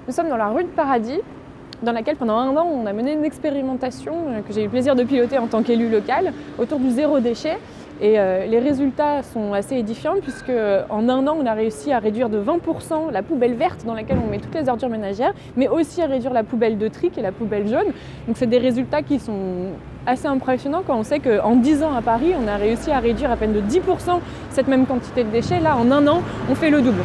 Nous sommes dans la rue de Paradis, dans laquelle pendant 1 an on a mené une expérimentation que j'ai eu le plaisir de piloter en tant qu'élu local autour du zéro déchet. Et les résultats sont assez édifiants puisque en 1 an on a réussi à réduire de 20% la poubelle verte dans laquelle on met toutes les ordures ménagères, mais aussi à réduire la poubelle de tri qui est la poubelle jaune. Donc c'est des résultats qui sont assez impressionnants quand on sait qu'en 10 ans à Paris on a réussi à réduire à peine de 10% cette même quantité de déchets. Là en 1 an on fait le double.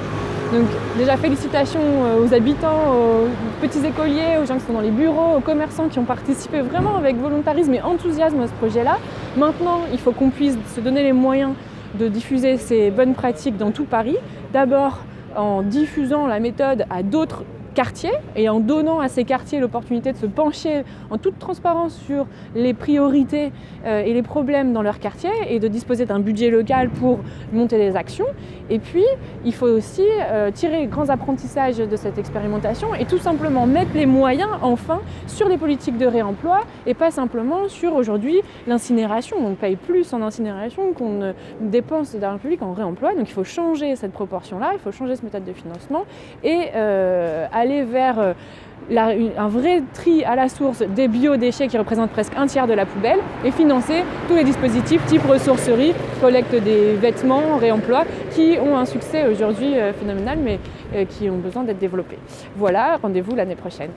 Donc déjà félicitations aux habitants, aux petits écoliers, aux gens qui sont dans les bureaux, aux commerçants qui ont participé vraiment avec volontarisme et enthousiasme à ce projet-là. Maintenant, il faut qu'on puisse se donner les moyens de diffuser ces bonnes pratiques dans tout Paris. D'abord en diffusant la méthode à d'autres quartiers et en donnant à ces quartiers l'opportunité de se pencher en toute transparence sur les priorités et les problèmes dans leur quartier et de disposer d'un budget local pour monter des actions. Et puis, il faut aussi tirer les grands apprentissages de cette expérimentation et tout simplement mettre les moyens enfin sur les politiques de réemploi et pas simplement sur aujourd'hui l'incinération. On paye plus en incinération qu'on ne dépense d'argent public en réemploi. Donc il faut changer cette proportion-là, il faut changer cette méthode de financement et aller vers un vrai tri à la source des biodéchets qui représentent presque 1/3 de la poubelle et financer tous les dispositifs type ressourcerie, collecte des vêtements, réemploi, qui ont un succès aujourd'hui phénoménal mais qui ont besoin d'être développés. Voilà, rendez-vous l'année prochaine.